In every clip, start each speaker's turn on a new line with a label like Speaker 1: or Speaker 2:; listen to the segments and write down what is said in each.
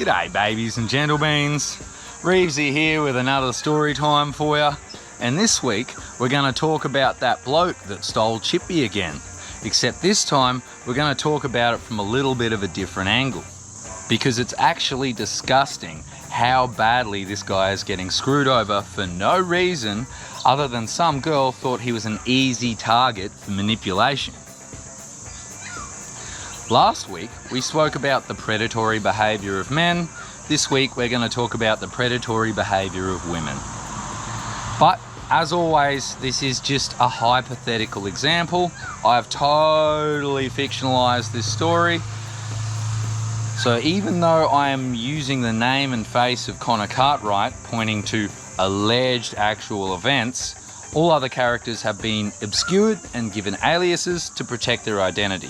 Speaker 1: G'day babies and gentlebeans, Reevesy here with another story time for you, and this week we're going to talk about that bloke that stole Chippy again, except this time we're going to talk about it from a little bit of a different angle, because it's actually disgusting how badly this guy is getting screwed over for no reason other than some girl thought he was an easy target for manipulation. Last week, we spoke about the predatory behaviour of men. This week, we're going to talk about the predatory behaviour of women. But, as always, this is just a hypothetical example. I've totally fictionalised this story. So even though I am using the name and face of Connor Cartwright, pointing to alleged actual events, all other characters have been obscured and given aliases to protect their identity.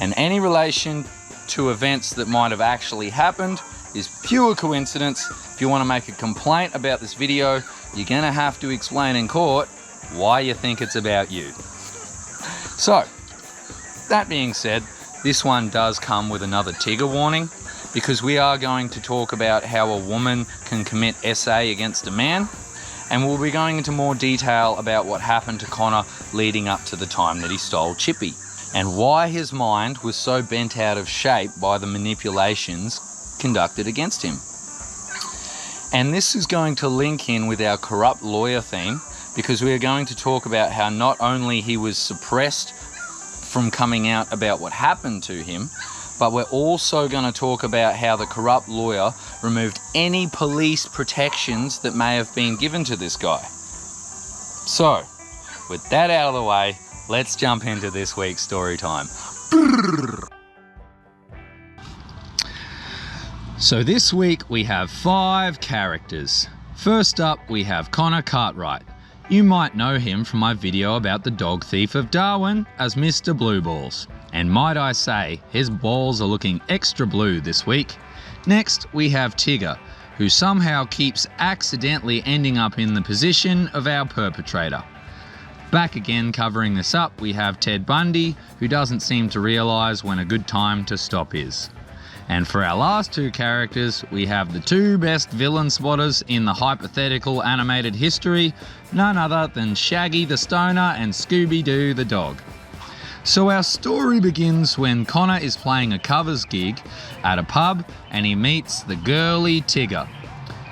Speaker 1: And any relation to events that might have actually happened is pure coincidence. If you want to make a complaint about this video, you're going to have to explain in court why you think it's about you. So, that being said, this one does come with another Tigger warning, because we are going to talk about how a woman can commit SA against a man, and we'll be going into more detail about what happened to Connor leading up to the time that he stole Chippy, and why his mind was so bent out of shape by the manipulations conducted against him. And this is going to link in with our corrupt lawyer theme, because we are going to talk about how not only he was suppressed from coming out about what happened to him, but we're also going to talk about how the corrupt lawyer removed any police protections that may have been given to this guy. So, with that out of the way, let's jump into this week's story time. So this week we have 5 characters. First up we have Connor Cartwright. You might know him from my video about the dog thief of Darwin as Mr. Blue Balls. And might I say, his balls are looking extra blue this week. Next we have Tigger, who somehow keeps accidentally ending up in the position of our perpetrator. Back again covering this up, we have Ted Bundy, who doesn't seem to realise when a good time to stop is. And for our last 2 characters, we have the 2 best villain spotters in the hypothetical animated history, none other than Shaggy the Stoner and Scooby-Doo the dog. So our story begins when Connor is playing a covers gig at a pub and he meets the girly Tigger.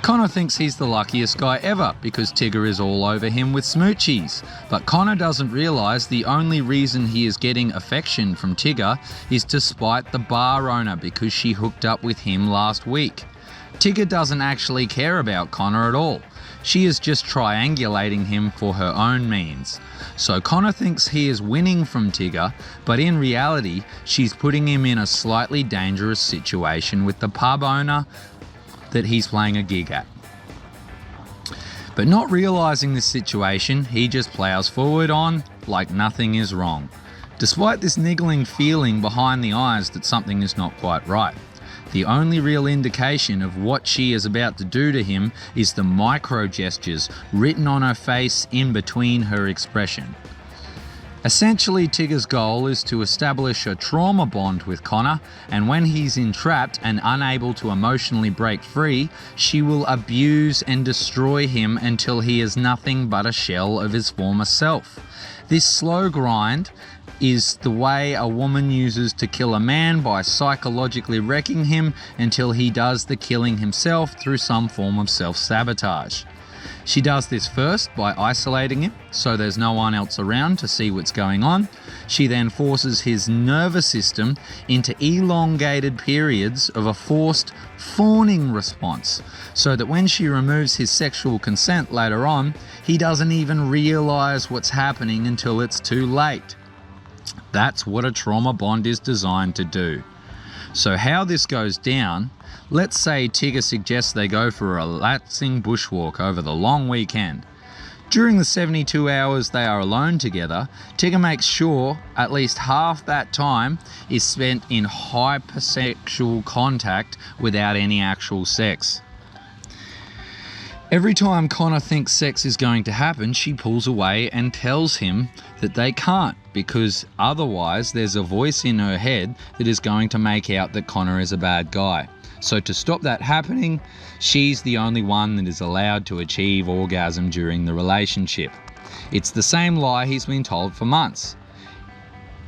Speaker 1: Connor thinks he's the luckiest guy ever because Tigger is all over him with smoochies. But Connor doesn't realise the only reason he is getting affection from Tigger is to spite the bar owner because she hooked up with him last week. Tigger doesn't actually care about Connor at all. She is just triangulating him for her own means. So Connor thinks he is winning from Tigger, but in reality, she's putting him in a slightly dangerous situation with the pub owner that he's playing a gig at. But not realising this situation, he just ploughs forward on like nothing is wrong, despite this niggling feeling behind the eyes that something is not quite right. The only real indication of what she is about to do to him is the micro gestures written on her face in between her expression. Essentially, Tigger's goal is to establish a trauma bond with Connor, and when he's entrapped and unable to emotionally break free, she will abuse and destroy him until he is nothing but a shell of his former self. This slow grind is the way a woman uses to kill a man by psychologically wrecking him until he does the killing himself through some form of self-sabotage. She does this first by isolating him, so there's no one else around to see what's going on. She then forces his nervous system into elongated periods of a forced fawning response, so that when she removes his sexual consent later on, he doesn't even realise what's happening until it's too late. That's what a trauma bond is designed to do. So how this goes down, let's say Tigger suggests they go for a relaxing bushwalk over the long weekend. During the 72 hours they are alone together, Tigger makes sure at least half that time is spent in hypersexual contact without any actual sex. Every time Connor thinks sex is going to happen, she pulls away and tells him that they can't, because otherwise there's a voice in her head that is going to make out that Connor is a bad guy. So to stop that happening, she's the only one that is allowed to achieve orgasm during the relationship. It's the same lie he's been told for months.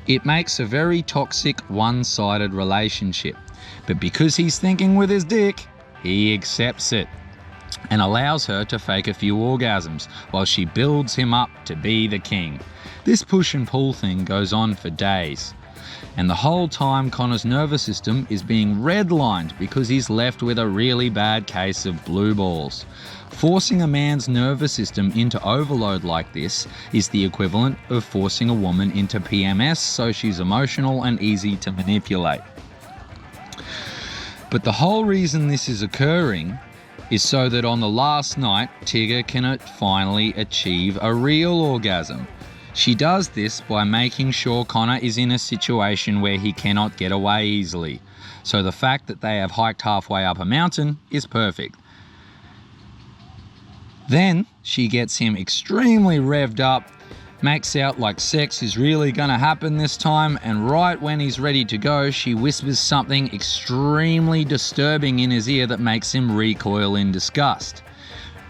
Speaker 1: It makes a very toxic, one-sided relationship. But because he's thinking with his dick, he accepts it and allows her to fake a few orgasms while she builds him up to be the king. This push and pull thing goes on for days. And the whole time Connor's nervous system is being redlined because he's left with a really bad case of blue balls. Forcing a man's nervous system into overload like this is the equivalent of forcing a woman into PMS so she's emotional and easy to manipulate. But the whole reason this is occurring is so that on the last night, Tigger can finally achieve a real orgasm. She does this by making sure Connor is in a situation where he cannot get away easily. So the fact that they have hiked halfway up a mountain is perfect. Then she gets him extremely revved up, makes out like sex is really gonna happen this time, and right when he's ready to go, she whispers something extremely disturbing in his ear that makes him recoil in disgust.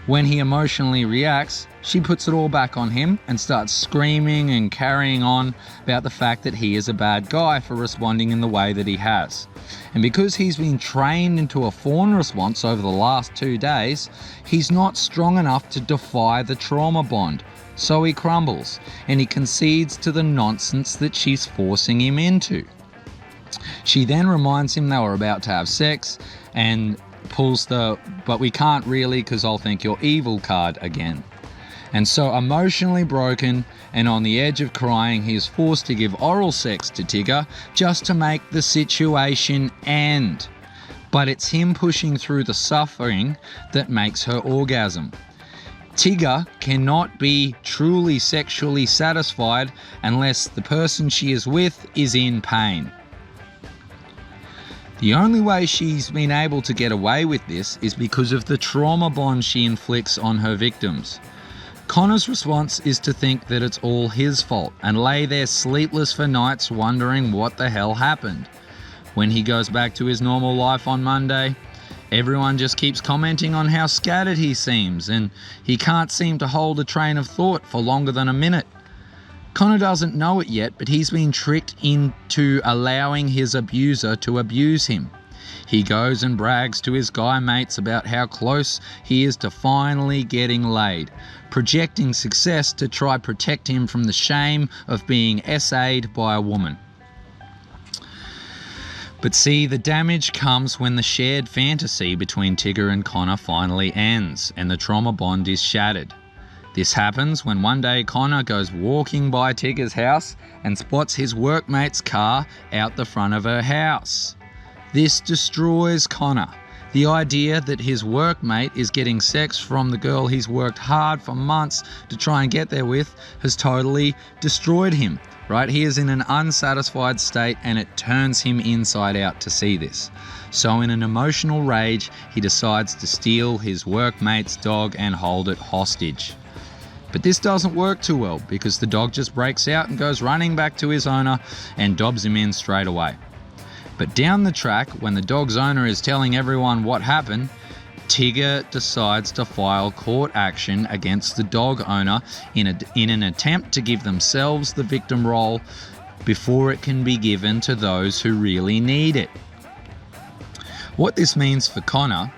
Speaker 1: When he emotionally reacts, she puts it all back on him and starts screaming and carrying on about the fact that he is a bad guy for responding in the way that he has. And because he's been trained into a fawn response over the last 2 days, he's not strong enough to defy the trauma bond. So he crumbles and he concedes to the nonsense that she's forcing him into. She then reminds him they were about to have sex and pulls the "but we can't really because I'll think you're evil" card again. And so emotionally broken and on the edge of crying, he is forced to give oral sex to Tigger just to make the situation end. But it's him pushing through the suffering that makes her orgasm. Tigger cannot be truly sexually satisfied unless the person she is with is in pain. The only way she's been able to get away with this is because of the trauma bond she inflicts on her victims. Connor's response is to think that it's all his fault and lay there sleepless for nights wondering what the hell happened. When he goes back to his normal life on Monday, everyone just keeps commenting on how scattered he seems and he can't seem to hold a train of thought for longer than a minute. Connor doesn't know it yet, but he's been tricked into allowing his abuser to abuse him. He goes and brags to his guy mates about how close he is to finally getting laid, projecting success to try protect him from the shame of being SA'd by a woman. But see, the damage comes when the shared fantasy between Tigger and Connor finally ends and the trauma bond is shattered. This happens when one day Connor goes walking by Tigger's house and spots his workmate's car out the front of her house. This destroys Connor. The idea that his workmate is getting sex from the girl he's worked hard for months to try and get there with has totally destroyed him, right? He is in an unsatisfied state and it turns him inside out to see this. So in an emotional rage, he decides to steal his workmate's dog and hold it hostage. But this doesn't work too well because the dog just breaks out and goes running back to his owner and dobs him in straight away. But down the track, when the dog's owner is telling everyone what happened, Tigger decides to file court action against the dog owner in an attempt to give themselves the victim role before it can be given to those who really need it. What this means for Connor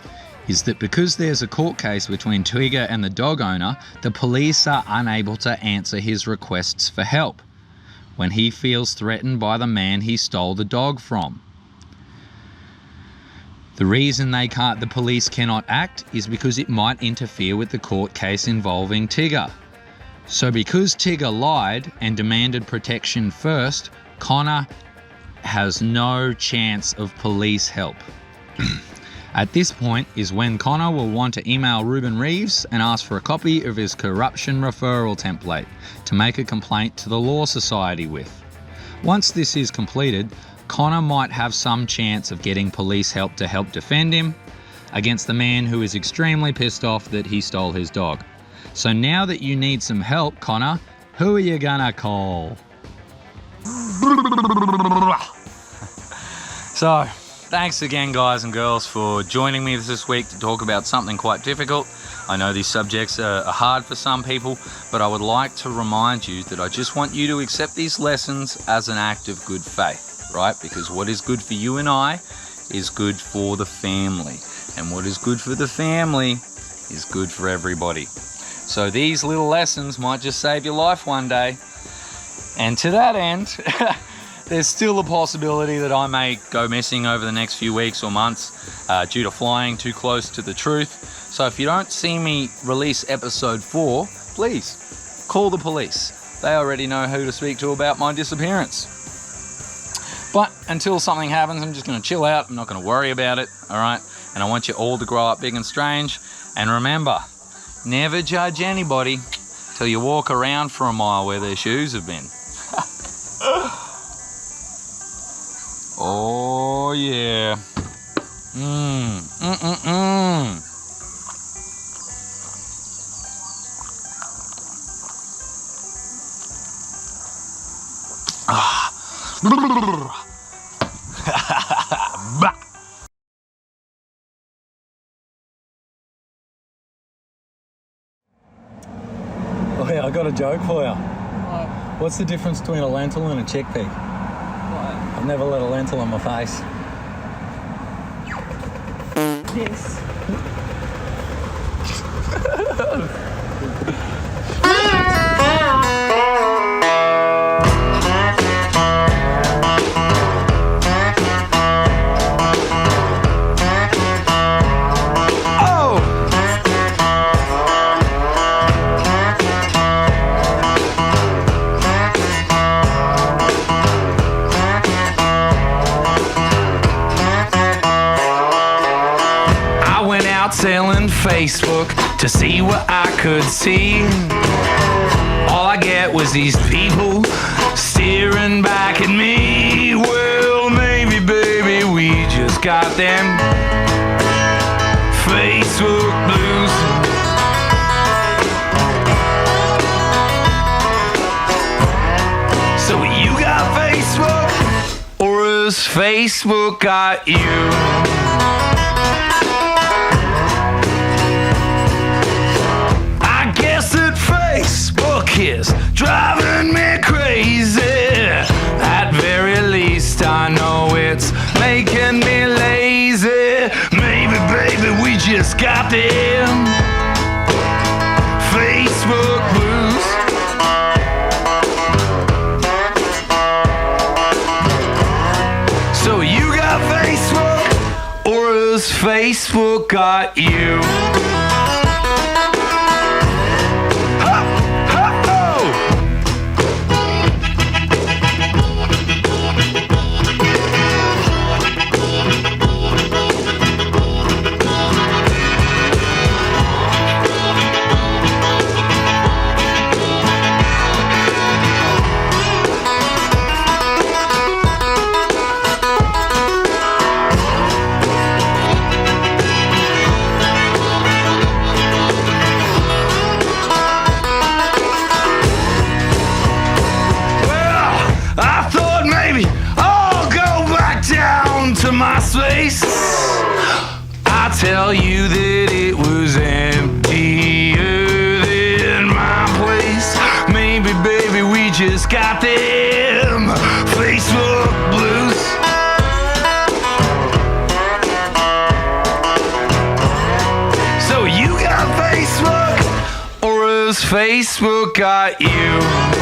Speaker 1: is that because there's a court case between Tigger and the dog owner, the police are unable to answer his requests for help when he feels threatened by the man he stole the dog from. The reason the police cannot act is because it might interfere with the court case involving Tigger. So because Tigger lied and demanded protection first, Connor has no chance of police help. At this point is when Connor will want to email Reuben Reeves and ask for a copy of his corruption referral template to make a complaint to the Law Society with. Once this is completed, Connor might have some chance of getting police help to help defend him. against the man who is extremely pissed off that he stole his dog. So now that you need some help, Connor, who are you gonna call? So, thanks again, guys and girls, for joining me this week to talk about something quite difficult. I know these subjects are hard for some people, but I would like to remind you that I just want you to accept these lessons as an act of good faith, right? Because what is good for you and I is good for the family. And what is good for the family is good for everybody. So these little lessons might just save your life one day. And to that end, there's still a possibility that I may go missing over the next few weeks or months due to flying too close to the truth. So if you don't see me release episode 4, please call the police. They already know who to speak to about my disappearance. But until something happens, I'm just going to chill out. I'm not going to worry about it, all right? And I want you all to grow up big and strange. And remember, never judge anybody till you walk around for a mile where their shoes have been. Oh, yeah.
Speaker 2: Oh yeah, I got a joke for you.
Speaker 3: What?
Speaker 2: What's the difference between a lentil and a chickpea?
Speaker 3: What?
Speaker 2: I've never let a lentil on my face.
Speaker 3: This.
Speaker 4: Selling Facebook to see what I could see. All I get was these people staring back at me. Well, maybe, baby, we just got them Facebook blues. So you got Facebook, or has Facebook got you? Facebook is driving me crazy. At very least, I know it's making me lazy. Maybe, baby, we just got them Facebook blues. So you got Facebook, or has Facebook got you? I tell you that it was emptier than my place. Maybe, baby, we just got them Facebook blues. So you got Facebook, or has Facebook got you?